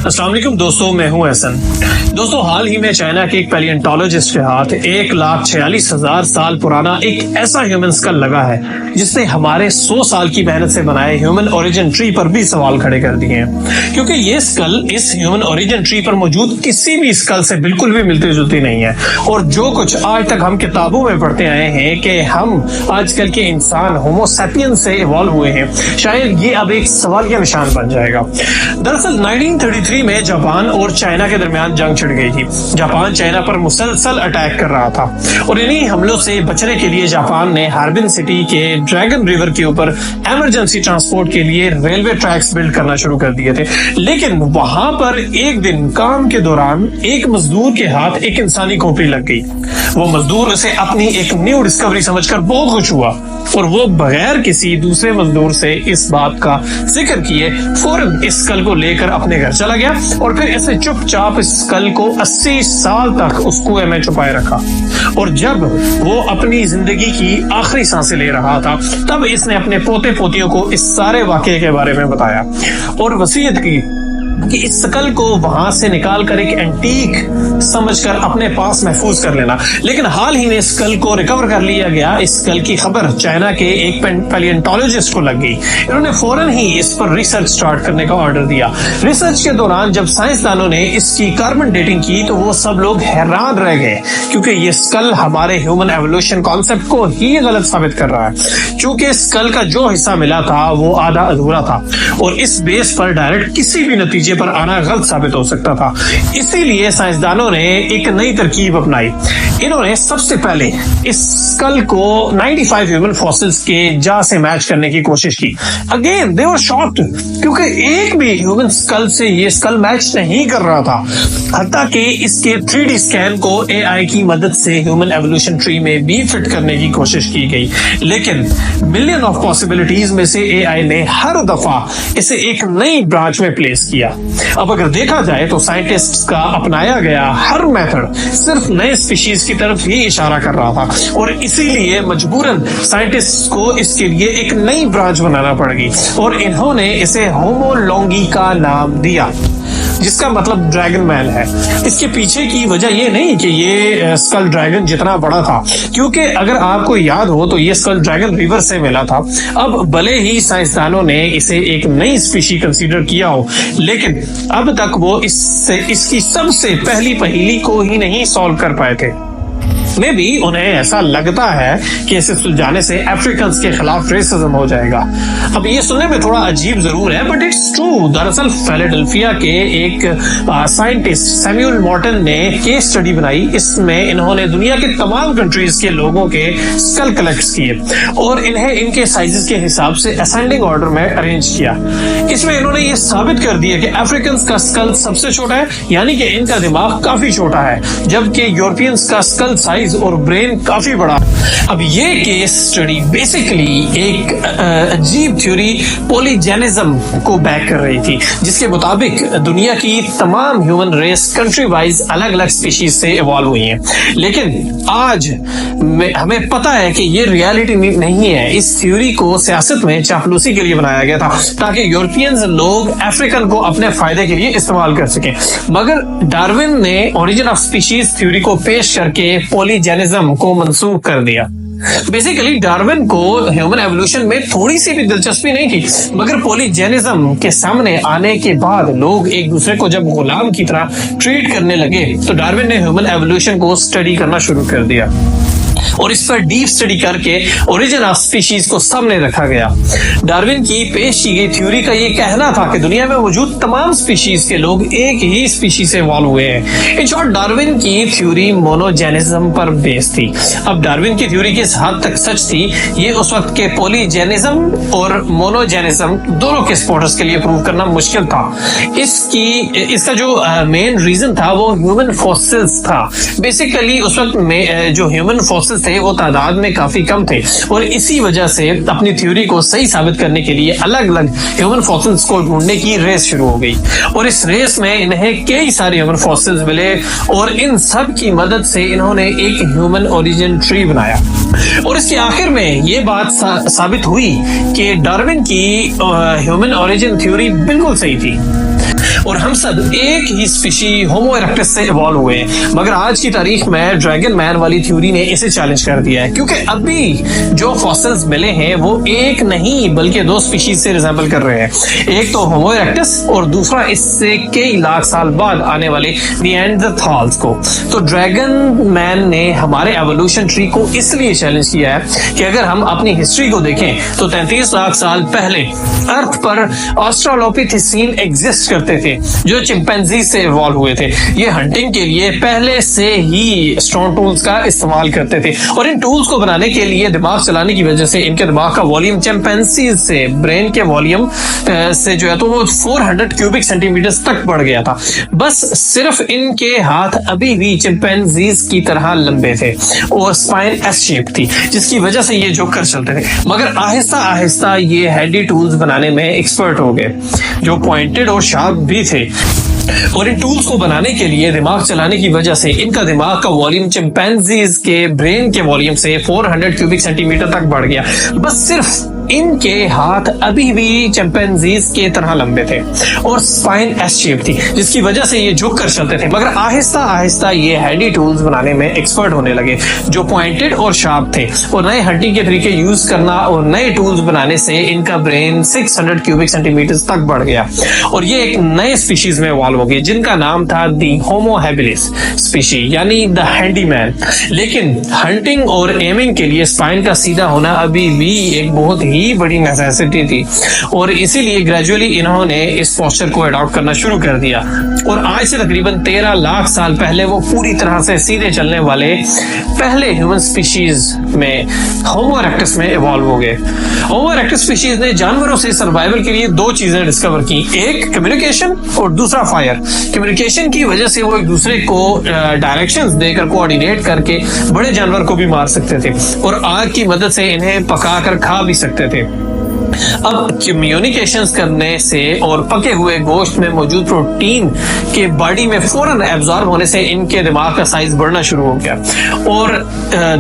अस्सलाम वालेकुम दोस्तों, मैं हूं एहसन। दोस्तों, हाल ही में चाइना के एक पैलियोंटोलॉजिस्ट के हाथ 1,46,000 साल पुराना एक ऐसा ह्यूमन स्कल लगा है जिसने हमारे 100 साल की मेहनत से बनाए ह्यूमन ओरिजिन ट्री पर भी सवाल खड़े कर दिए हैं, क्योंकि ये स्कल इस ह्यूमन ओरिजिन ट्री पर मौजूद किसी भी स्कल से बिल्कुल भी मिलती जुलती नहीं है। और जो कुछ आज तक हम किताबों में पढ़ते आए हैं कि हम आजकल के इंसान होमो सैपियंस से इवॉल्व हुए हैं, शायद ये अब एक सवाल का निशान बन जाएगा। दरअसल 1933 में जापान और चाइना के दरमियान जंग छिड़ गई थी। जापान चाइना पर मुसलसल अटैक कर रहा था और इन्हीं हमलों से बचने के लिए जापान ने हार्बिन सिटी के ड्रैगन रिवर के ऊपर इमरजेंसी ट्रांसपोर्ट के लिए रेलवे ट्रैक्स बिल्ड करना शुरू कर दिए थे। लेकिन वहां पर एक दिन काम के दौरान एक मजदूर के हाथ एक इंसानी खोपड़ी लग गई। वो मजदूर उसे अपनी एक न्यू डिस्कवरी समझकर बहुत खुश हुआ और वो बगैर किसी दूसरे मजदूर से इस बात का जिक्र किए फौरन इस स्कल को लेकर अपने घर चला गया और फिर ऐसे चुपचाप इस स्कल को 80 साल तक उस कुएं में छुपाए रखा। और जब वो अपनी जिंदगी की आखिरी सांसें ले रहा था, तब इसने अपने पोते पोतियों को इस सारे वाकये के बारे में बताया और वसीयत की कि इस स्कल को वहां से निकाल कर एक एंटीक समझकर अपने पास महफूज कर लेना। लेकिन हाल ही में स्कल को रिकवर कर लिया गया। इस स्कल की खबर चाइना के एक पैलियोंटोलॉजिस्ट को लग गई। इन्होंने फौरन ही इस पर रिसर्च स्टार्ट करने का ऑर्डर दिया। रिसर्च के दौरान जब साइंसदानों ने इसकी कार्बन डेटिंग की तो वो सब लोग हैरान रह गए, क्योंकि ये स्कल हमारे ह्यूमन एवोल्यूशन कॉन्सेप्ट को ही गलत साबित कर रहा है। क्योंकि स्कल का जो हिस्सा मिला था वो आधा अधूरा था और इस बेस पर डायरेक्ट किसी भी नतीजे पर आना गलत साबित हो सकता था। इसीलिए साइंसदानों ने एक नई तरकीब अपनाई। इन्होंने सबसे पहले इस स्कल को 95 ह्यूमन फॉसिल्स के जा से मैच करने की कोशिश की। अगेन दे वर शॉक्ड, क्योंकि एक भी ह्यूमन स्कल से ये स्कल मैच नहीं कर रहा था। हत्ता कि इसके 3D स्कैन को AI की मदद से ह्यूमन एवोल्यूशन ट्री में भी फिट करने की कोशिश की गई। लेकिन मिलियन ऑफ पॉसिबिलिटीज में से AI ने हर दफा इसे एक नई ब्रांच में प्लेस किया। अब अगर देखा जाए तो साइंटिस्ट्स का अपनाया गया हर मेथड सिर्फ नए स्पीशीज की तरफ ही इशारा कर रहा था और इसीलिए मजबूरन साइंटिस्ट्स को इसके लिए एक नई ब्रांच बनाना पड़ेगी और इन्होंने इसे होमो लोंगिका नाम दिया, जिसका मतलब ड्रैगन मैन है। इसके पीछे की वजह ये नहीं कि ये स्कल ड्रैगन जितना बड़ा था, क्योंकि अगर आपको याद हो तो ये स्कल ड्रैगन रिवर से मिला था। अब भले ही साइंसदानों ने इसे एक नई स्पीशी कंसीडर किया हो, लेकिन अब तक वो इसकी सबसे पहली पहेली को ही नहीं सॉल्व कर पाए थे। में भी उन्हें ऐसा लगता है कि इसे सुलझाने से अफ्रीकन के खिलाफ रेसिज्म हो जाएगा। अब ये सुनने में थोड़ा अजीब जरूर है, बट इट्स ट्रू। दरअसल फिलाडेल्फिया के एक साइंटिस्ट सैमुअल मॉर्टन ने केस स्टडी बनाई। इसमें इन्होंने दुनिया के तमाम कंट्रीज के लोगों के स्कल कलेक्ट किए और इन्हें इनके साइजेस के हिसाब से असेंडिंग ऑर्डर में अरेंज किया। इसमें इन्होंने ये साबित कर दिया कि अफ्रीकन का स्कल सबसे छोटा है, यानी कि इनका दिमाग काफी छोटा है, जबकि यूरोपियंस का स्कल साइज और ब्रेन काफी बड़ा। अब ये केस स्टडी बेसिकली एक अजीब थ्योरी पॉलीजेनिज्म को बैक कर रही थी, जिसके मुताबिक दुनिया की तमाम ह्यूमन रेस कंट्री वाइज अलग अलग स्पीशीज से इवॉल्व हुई हैं। लेकिन आज हमें पता है कि ये रियलिटी नहीं है। इस थ्योरी को सियासत में चापलूसी के लिए बनाया गया था ताकि यूरोपियंस लोग अफ्रीकन को अपने फायदे के लिए इस्तेमाल कर सकें। मगर डार्विन ने ओरिजिन ऑफ स्पीशीज थ्योरी को पेश करके पॉलीजेनिज्म को मंसूख कर दिया। बेसिकली डार्विन को ह्यूमन एवोल्यूशन में थोड़ी सी भी दिलचस्पी नहीं थी, मगर पॉलीजेनिज्म के सामने आने के बाद लोग एक दूसरे को जब गुलाम की तरह ट्रीट करने लगे तो डार्विन ने ह्यूमन एवोल्यूशन को स्टडी करना शुरू कर दिया और इस पर डीप स्टडी करके ओरिजिन ऑफ स्पीशीज को सामने रखा गया। डार्विन की पेश की गई थ्योरी का ये कहना था कि दुनिया में मौजूद तमाम स्पीशीज के लोग एक ही स्पीशीज से इवॉल्व हुए हैं। इन शॉर्ट डार्विन की थ्योरी मोनोजेनिज्म पर बेस्ड थी। अब डार्विन की थ्योरी किस हद तक सच थी, ये उस वक्त के पॉलीजेनिज्म और मोनोजेनिज्म दोनों के सपोर्टर्स के लिए प्रूव करना मुश्किल था। इसका जो मेन रीजन था वो ह्यूमन फॉसिल्स था। बेसिकली उस वक्त में जो ह्यूमन फॉसिल्स थे वो तादाद में काफी कम थे और इसी वजह से अपनी थ्योरी को सही साबित करने के लिए अलग अलग ह्यूमन फॉसिल्स को ढूंढने की रेस शुरू हो गई और इस रेस में इन्हें कई सारे ह्यूमन फॉसिल्स मिले और इन सब की मदद से इन्होंने एक ह्यूमन ओरिजिन ट्री बनाया। और इसके आखिर में ये बात साबित हुई कि डार्विन की ह्यूमन ओरिजिन थ्योरी बिल्कुल सही थी। और हम सब एक ही स्पीशी होमो इरेक्टस से इवॉल्व हुए हैं। मगर आज की तारीख में ड्रैगन मैन वाली थ्योरी ने इसे चैलेंज कर दिया है, क्योंकि अभी जो फॉसिल्स मिले हैं वो एक नहीं बल्कि दो स्पीशीज से रिजेंबल कर रहे हैं। एक तो होमो इरेक्टस और दूसरा इससे कई लाख साल बाद आने वाले निएंडरथाल्स को। तो ड्रैगन मैन ने हमारे एवोल्यूशन ट्री को इसलिए चैलेंज किया है कि अगर हम अपनी हिस्ट्री को देखें तो 33 लाख साल पहले अर्थ पर ऑस्ट्रालोपिथेसीन एग्जिस्ट करते थे जो चिंपैंजी से इवॉल्व हुए थे। ये हंटिंग के लिए पहले से ही स्टोन टूल्स का इस्तेमाल करते थे और इन टूल्स को बनाने के लिए दिमाग चलाने की वजह से इनके दिमाग का वॉल्यूम चिंपैंजी से ब्रेन के वॉल्यूम से जो है तो वो 400 क्यूबिक सेंटीमीटर तक बढ़ गया था। बस सिर्फ इनके हाथ अभी भी चिंपैंजीज की तरह लंबे थे और स्पाइन एस शेप थी, जिसकी वजह से ये झुक कर चलते थे। मगर आहिस्ता आहिस्ता ये हैंडी टूल्स बनाने में एक्सपर्ट हो गए जो पॉइंटेड और शार्प भी थे। और इन टूल्स को बनाने के लिए दिमाग चलाने की वजह से इनका दिमाग का वॉल्यूम चिंपैंजीज के ब्रेन के वॉल्यूम से 400 क्यूबिक सेंटीमीटर तक बढ़ गया। बस सिर्फ इनके हाथ अभी भी चिंपैंजीज के तरह लंबे थे और स्पाइन एस शेप थी, जिसकी वजह से ये झुक कर चलते थे। मगर आहिस्ता आहिस्ता ये हैंडी टूल्स बनाने में एक्सपर्ट होने लगे जो पॉइंटेड और शार्प थे और नए हंटिंग के तरीके यूज करना और नए टूल्स बनाने से इनका ब्रेन 600 क्यूबिक सेंटीमीटर तक बढ़ गया और ये एक नए स्पीशीज में इवॉल्व हो गए जिनका नाम था दी होमो हैबिलिस स्पीशी, यानी द हैंडीमैन। लेकिन हंटिंग और एमिंग के लिए स्पाइन का सीधा होना अभी भी एक बहुत ही बड़ी नेसेसिटी थी और इसीलिए ग्रेजुअली इन्होंने इस पोस्चर को अडॉप्ट करना शुरू कर दिया और आज से तकरीबन 13 लाख साल पहले वो पूरी तरह से सीधे चलने वाले पहले ह्यूमन स्पीशीज में होमो इरेक्टस में इवॉल्व हो गए। होमो इरेक्टस स्पीशीज ने जानवरों से सर्वाइवल के लिए दो चीजें डिस्कवर की, एक कम्युनिकेशन और दूसरा फायर। कम्युनिकेशन की वजह से वो एक दूसरे को डायरेक्शंस देकर कोऑर्डिनेट करके बड़े जानवर को भी मार सकते थे और आग की मदद से इन्हें पकाकर खा भी सकते थे। अब कम्युनिकेशंस करने से और पके हुए गोश्त में मौजूद प्रोटीन के बॉडी में फौरन एब्जॉर्ब होने से इनके दिमाग का साइज बढ़ना शुरू हो गया और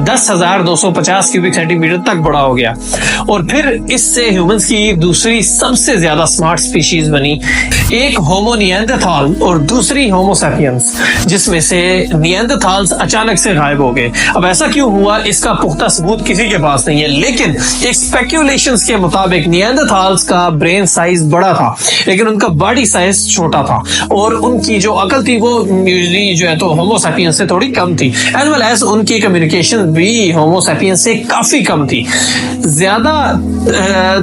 10,250 क्यूबिक सेंटीमीटर तक बड़ा हो गया और फिर इससे ह्यूमंस की दूसरी सबसे ज्यादा स्मार्ट स्पीशीज बनी, एक होमो निएंडरथाल और दूसरी होमो सैपियंस, जिसमें से निएंडरथाल्स अचानक से गायब हो गए। अब ऐसा क्यों हुआ इसका पुख्ता सबूत किसी के पास नहीं है, लेकिन एक स्पेक्यूलेशंस के मुताबिक निएंडरथाल्स का ब्रेन साइज बड़ा था लेकिन उनका बॉडी साइज छोटा था और उनकी जो अकल थी वो यूजुअली जो है तो होमो सैपियंस से थोड़ी कम थी, एज वेल एज उनकी कम्युनिकेशन भी होमो सैपियंस से काफी कम थी। ज्यादा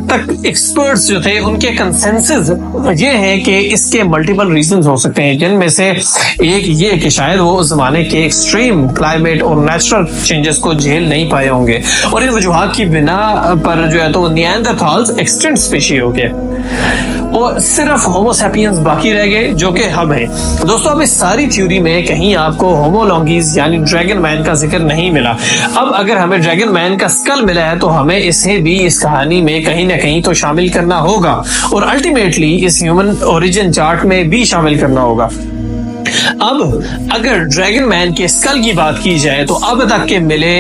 तक एक्सपर्ट्स जो थे उनके कंसेंसस ये है कि इसके मल्टीपल रीजंस हो सकते हैं, जिनमें से एक ये कि शायद वो उस जमाने के एक्सट्रीम क्लाइमेट और नेचुरल चेंजेस को झेल नहीं पाए होंगे और इन वजूहात की बिना पर जो है तो निएंडरथाल्स एक्सटिंक्ट स्पीशी हो गए और सिर्फ होमो सैपियंस बाकी रह गए जो कि हम हैं। दोस्तों, अब इस सारी थ्योरी में कहीं आपको होमो लॉन्गीज यानी ड्रैगन मैन का जिक्र नहीं मिला। अब अगर हमें ड्रैगन मैन का स्कल मिला है तो हमें इसे भी इस कहानी में कहीं ना कहीं तो शामिल करना होगा और अल्टीमेटली इस ह्यूमन ओरिजिन चार्ट में भी शामिल करना होगा। अब अगर ड्रैगन मैन के स्कल की बात की जाए तो अब तक के मिले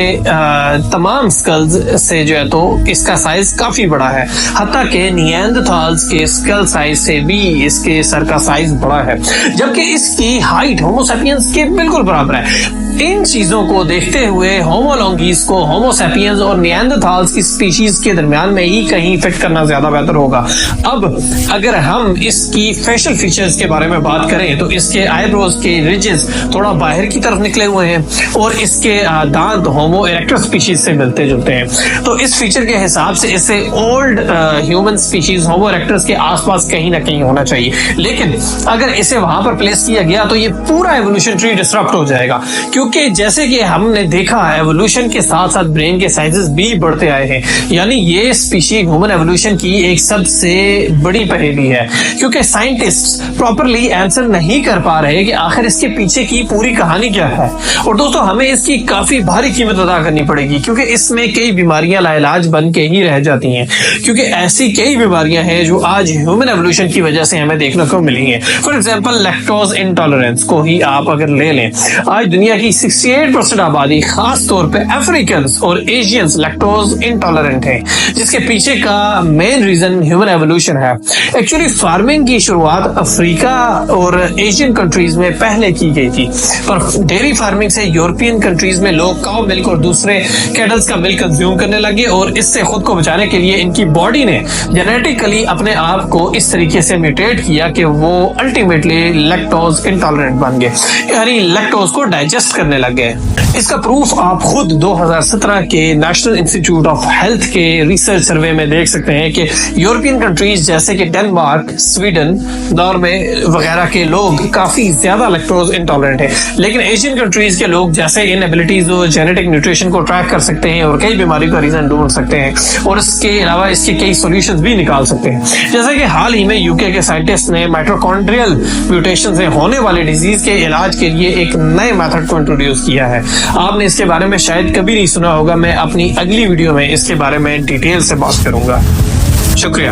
तमाम स्कल्स से जो है तो इसका साइज काफी बड़ा है, हत्ता के निएंडरथाल्स के स्कल साइज से भी इसके सर का साइज बड़ा है, जबकि इसकी हाइट होमो सैपियंस के बिल्कुल बराबर है। इन चीजों को देखते हुए होमो लॉन्गीज को होमो सैपियंस और निएंडरथाल्स की स्पीशीज के दरमियान में ही कहीं फिट करना ज्यादा बेहतर होगा। अब अगर हम इसकी फेशियल फीचर्स के बारे में बात करें तो इसके आईब्रोज के रिजेस थोड़ा बाहर की तरफ निकले हुए हैं और इसके दांत होमो इरेक्टस स्पीशीज से मिलते जुलते हैं। तो इस फीचर के हिसाब से इसे ओल्ड ह्यूमन स्पीशीज होमो इरेक्टस के आसपास कहीं ना कहीं होना चाहिए, लेकिन अगर इसे वहां पर प्लेस किया गया तो ये पूरा एवोल्यूशन ट्री डिसरप्ट हो जाएगा, क्योंकि जैसे कि हमने देखा एवोल्यूशन के साथ साथ ब्रेन के साइजेस भी बढ़ते आए हैं, यानी ये स्पीशी ह्यूमन एवोल्यूशन की एक सबसे बड़ी पहेली है, क्योंकि साइंटिस्ट प्रॉपरली आंसर नहीं कर पा रहे कि आखिर इसके पीछे की पूरी कहानी क्या है। और दोस्तों हमें इसकी काफी भारी कीमत अदा करनी पड़ेगी, क्योंकि इसमें कई बीमारियां लाइलाज बन के ही रह जाती हैं, क्योंकि ऐसी कई बीमारियां हैं जो आज ह्यूमन एवोल्यूशन की वजह से हमें देखने को मिली हैं। फॉर एग्जांपल लैक्टोज इंटॉलरेंस को ही आप अगर ले लें, आज दुनिया की 68% आबादी खास तौर पे अफ्रीकन और एशियंस लैक्टोज इंटॉलरेंट है, जिसके पीछे का मेन रीजन ह्यूमन एवोल्यूशन है। एक्चुअली फार्मिंग की शुरुआत अफ्रीका और एशियन कंट्रीज में पहले की गई थी, पर डेयरी फार्मिंग से यूरोपियन कंट्रीज में लोग काउ मिल्क और दूसरे कैटल्स का मिल्क कंज्यूम करने लगे और इससे खुद को बचाने के लिए इनकी बॉडी ने जेनेटिकली अपने आप को इस तरीके से म्यूटेट किया कि वो अल्टीमेटली लैक्टोज इंटॉलरेंट बन गए, यानी लैक्टोज को डाइजेस्ट करने लग गए। इसका प्रूफ आप खुद 2017 के नेशनल इंस्टीट्यूट ऑफ हेल्थ के रिसर्च सर्वे में देख सकते हैं कि यूरोपियन कंट्रीज जैसे कि डेनमार्क, स्वीडन, नॉर्वे वगैरह के लोग काफी ज्यादा लैक्टोज इंटॉलरेंट है, लेकिन एशियन कंट्रीज के लोग जैसे इन एबिलिटीज और जेनेटिक न्यूट्रिशन को ट्रैक कर सकते हैं और कई बीमारी का रीजन ढूंढ सकते हैं और इसके अलावा इसके कई सॉल्यूशंस भी निकाल सकते हैं। जैसे कि हाल ही में यूके के साइंटिस्ट ने माइटोकॉन्ड्रियल म्यूटेशन से होने वाले डिजीज के इलाज के लिए एक नए मेथड को इंट्रोड्यूस किया है। आपने इसके बारे में शायद कभी नहीं सुना होगा। मैं अपनी अगली वीडियो में इसके बारे में डिटेल से बात करूंगा। शुक्रिया।